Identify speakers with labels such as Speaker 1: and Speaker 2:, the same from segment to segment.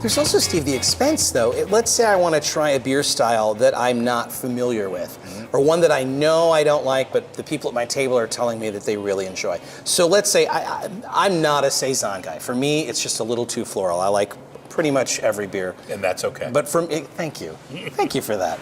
Speaker 1: There's also, Steve, the expense, though. Let's say I want to try a beer style that I'm not familiar with, or one that I know I don't like, but the people at my table are telling me that they really enjoy. So let's say I'm not a Saison guy. For me, it's just a little too floral. I like pretty much every beer.
Speaker 2: And that's okay.
Speaker 1: But thank you. Thank you for that.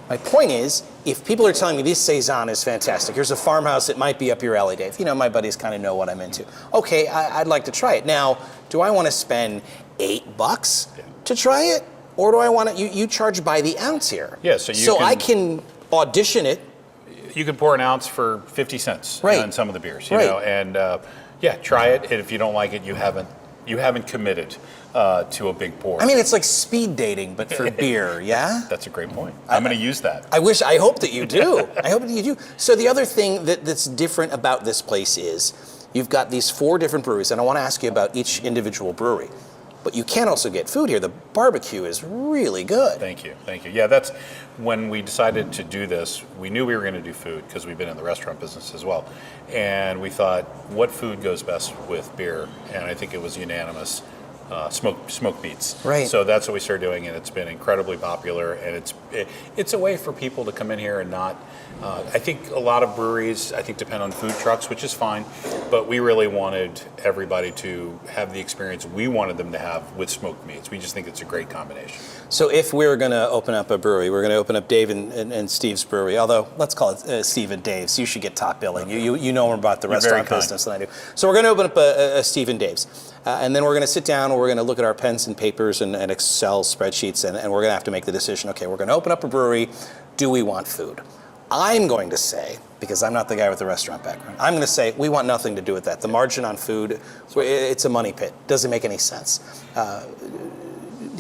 Speaker 1: My point is, if people are telling me this Saison is fantastic, here's a farmhouse that might be up your alley, Dave. You know, my buddies kind of know what I'm into. Okay, I'd like to try it. Now, do I want to spend $8 to try it? Or do I want to, you charge by the ounce here.
Speaker 2: Yeah, so
Speaker 1: I can audition it.
Speaker 2: You can pour an ounce for 50 cents on some of the beers, you
Speaker 1: right.
Speaker 2: know, and try it. And if you don't like it, you haven't committed to a big pour.
Speaker 1: I mean, it's like speed dating, but for beer, yeah?
Speaker 2: That's a great point. I'm going to use that.
Speaker 1: I hope that you do. I hope that you do. So the other thing that's different about this place is you've got these 4 different breweries, and I want to ask you about each individual brewery. But you can also get food here. The barbecue is really good.
Speaker 2: Thank you. Yeah, that's when we decided to do this, we knew we were going to do food because we've been in the restaurant business as well. And we thought, what food goes best with beer? And I think it was unanimous. Smoked meats.
Speaker 1: Right.
Speaker 2: So that's what we started doing, and it's been incredibly popular. And it's a way for people to come in here and not. I think a lot of breweries, depend on food trucks, which is fine. But we really wanted everybody to have the experience we wanted them to have with smoked meats. We just think it's a great combination.
Speaker 1: So if we're going to open up a brewery, we're going to open up Dave and Steve's brewery. Although let's call it Steve and Dave's. You should get top billing. You know more about the restaurant business than I do. So we're going to open up a Steve and Dave's. And then we're going to sit down and we're going to look at our pens and papers and Excel spreadsheets, and we're going to have to make the decision, okay, we're going to open up a brewery. Do we want food? I'm going to say, because I'm not the guy with the restaurant background, I'm going to say we want nothing to do with that. The margin on food, it's a money pit. Doesn't make any sense.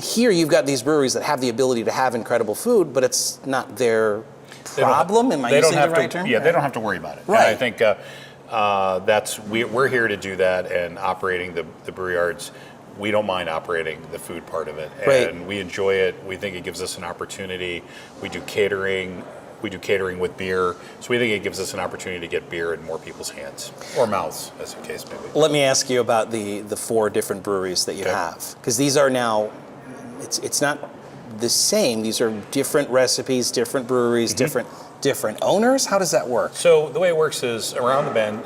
Speaker 1: Here you've got these breweries that have the ability to have incredible food, but it's not their problem. Am I using the right term?
Speaker 2: Yeah, they don't have to worry about it.
Speaker 1: Right.
Speaker 2: And I think we're here to do that, and operating the brewery yards. We don't mind operating the food part of it, and we enjoy it. We think it gives us an opportunity. We do catering. We do catering with beer, so we think it gives us an opportunity to get beer in more people's hands or mouths, as the case may be.
Speaker 1: Let me ask you about the 4 different breweries that you have, because these are now. It's not the same. These are different recipes, different breweries, different owners. How does that work?
Speaker 2: So the way it works is around the bend,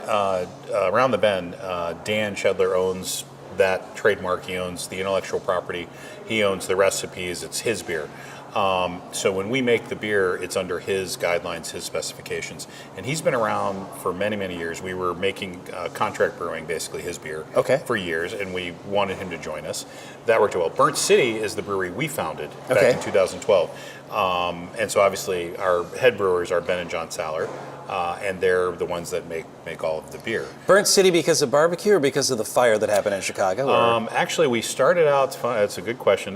Speaker 2: Dan Shedler owns that trademark. He owns the intellectual property. He owns the recipes. It's his beer. So when we make the beer, it's under his guidelines, his specifications. And he's been around for many, many years. We were making contract brewing, basically his beer, for years, and we wanted him to join us. That worked well. Burnt City is the brewery we founded back in 2012. And so obviously our head brewers are Ben and John Saller. And they're the ones that make all of the beer.
Speaker 1: Burnt City because of barbecue or because of the fire that happened in Chicago?
Speaker 2: Actually, we started out. It's a good question.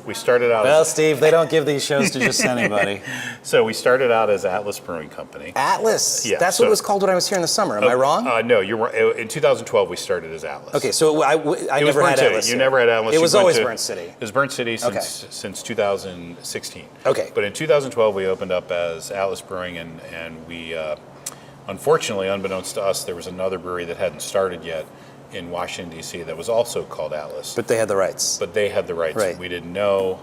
Speaker 2: We started out.
Speaker 1: Well, Steve, they don't give these shows to just anybody.
Speaker 2: So we started out as Atlas Brewing Company.
Speaker 1: Atlas.
Speaker 2: Yeah,
Speaker 1: that's what it was called when I was here in the summer. Am I wrong?
Speaker 2: No, you're right. In 2012, we started as Atlas.
Speaker 1: Okay, so I never had Atlas.
Speaker 2: You never had Atlas.
Speaker 1: It was always Burnt City.
Speaker 2: It was Burnt City since 2016.
Speaker 1: Okay.
Speaker 2: But in 2012, we opened up as Atlas Brewing, and we. Unfortunately, unbeknownst to us, there was another brewery that hadn't started yet in Washington, D.C. that was also called Atlas.
Speaker 1: But they had the rights.
Speaker 2: Right. We didn't know.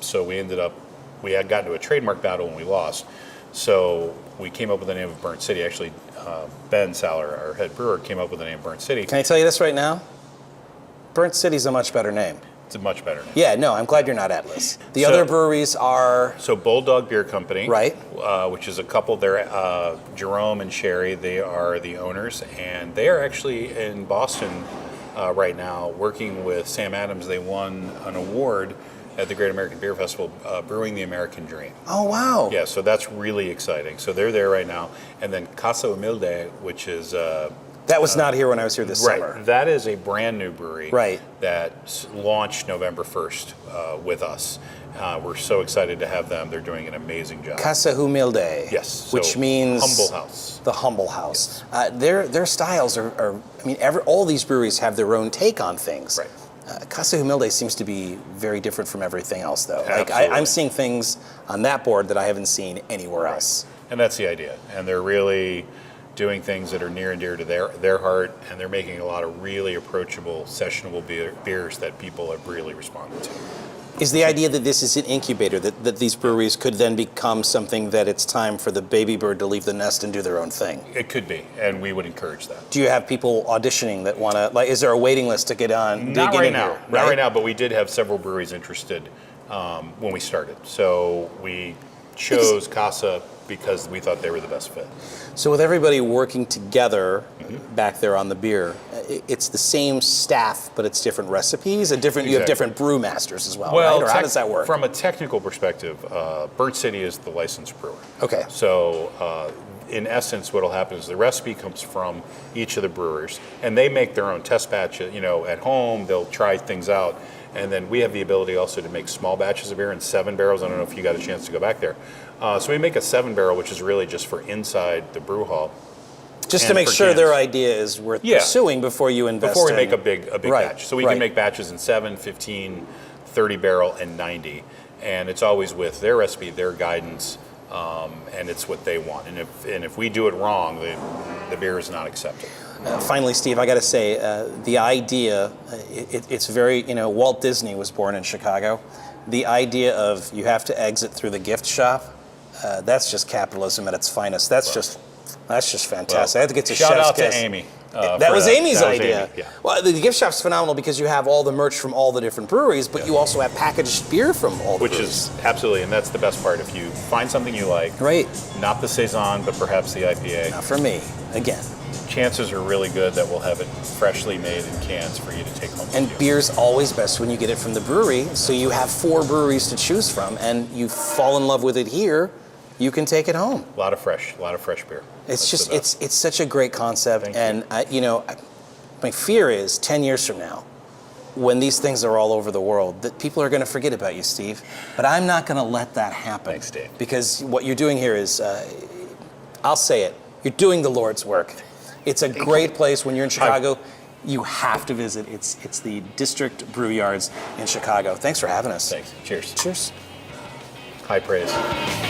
Speaker 2: So we had gotten to a trademark battle and we lost. So we came up with the name of Burnt City. Actually, Ben Saller, our head brewer, came up with the name Burnt City.
Speaker 1: Can I tell you this right now? Burnt City's a much better name.
Speaker 2: It's a much better name.
Speaker 1: Yeah, no, I'm glad you're not Atlas. The other breweries are...
Speaker 2: So Bulldog Beer Company.
Speaker 1: Right.
Speaker 2: Which is a couple there, Jerome and Sherry, they are the owners, and they are actually in Boston right now working with Sam Adams. They won an award at the Great American Beer Festival, Brewing the American Dream.
Speaker 1: Oh, wow.
Speaker 2: Yeah, so that's really exciting. So they're there right now. And then Casa Humilde, which is...
Speaker 1: that was not here when I was here this summer.
Speaker 2: Right. That is a brand new brewery that launched November 1st with us. We're so excited to have them. They're doing an amazing job.
Speaker 1: Casa Humilde.
Speaker 2: Yes. So
Speaker 1: which means...
Speaker 2: Humble House.
Speaker 1: The Humble House.
Speaker 2: Yes.
Speaker 1: Their styles are I mean, all these breweries have their own take on things.
Speaker 2: Right.
Speaker 1: Casa Humilde seems to be very different from everything else, though.
Speaker 2: Absolutely.
Speaker 1: Like I'm seeing things on that board that I haven't seen anywhere else.
Speaker 2: And that's the idea. And they're really doing things that are near and dear to their heart, and they're making a lot of really approachable, sessionable beers that people have really responded to.
Speaker 1: Is the idea that this is an incubator, that these breweries could then become something that it's time for the baby bird to leave the nest and do their own thing?
Speaker 2: It could be, and we would encourage that.
Speaker 1: Do you have people auditioning that want to, like, is there a waiting list to get on?
Speaker 2: Not right now. Not right now, but we did have several breweries interested when we started. So we chose Casa because we thought they were the best fit.
Speaker 1: So with everybody working together back there on the beer, it's the same staff, but it's different recipes and different. You have different brew masters as well, right? Or how does that work?
Speaker 2: From a technical perspective, Burnt City is the licensed brewer.
Speaker 1: Okay.
Speaker 2: So in essence, what will happen is the recipe comes from each of the brewers, and they make their own test batch. At home, they'll try things out. And then we have the ability also to make small batches of beer in 7 barrels. I don't know if you got a chance to go back there. So we make a 7 barrel, which is really just for inside the brew hall.
Speaker 1: Just to make sure cans. Their idea is worth pursuing before you invest.
Speaker 2: Before we make a big batch. So we can make batches in 7, 15, 30 barrel, and 90. And it's always with their recipe, their guidance, and it's what they want. And if we do it wrong, the beer is not accepted.
Speaker 1: Finally, Steve, I got to say, the idea, it's very, Walt Disney was born in Chicago. The idea of you have to exit through the gift shop, that's just capitalism at its finest. That's just fantastic. Well, I had to get to
Speaker 2: shout
Speaker 1: chef's
Speaker 2: out
Speaker 1: kiss.
Speaker 2: to Amy.
Speaker 1: That was Amy's idea.
Speaker 2: Amy, yeah.
Speaker 1: Well, the gift shop's phenomenal because you have all the merch from all the different breweries, but you also have packaged beer from all the breweries.
Speaker 2: Which is absolutely, and that's the best part. If you find something you like,
Speaker 1: right?
Speaker 2: Not the Saison, but perhaps the IPA.
Speaker 1: Not for me, again.
Speaker 2: Chances are really good that we'll have it freshly made in cans for you to take home.
Speaker 1: And beer's always best when you get it from the brewery, so you have 4 breweries to choose from, and you fall in love with it here, you can take it home.
Speaker 2: A lot of fresh beer.
Speaker 1: It's such a great concept, and my fear is 10 years from now, when these things are all over the world, that people are going to forget about you, Steve. But I'm not going to let that happen.
Speaker 2: Thanks, Dave.
Speaker 1: Because what you're doing here is, I'll say it, you're doing the Lord's work. It's a great place. When you're in Chicago, you have to visit. It's the District Brew Yards in Chicago. Thanks for having us.
Speaker 2: Thanks. Cheers.
Speaker 1: Cheers.
Speaker 2: High praise.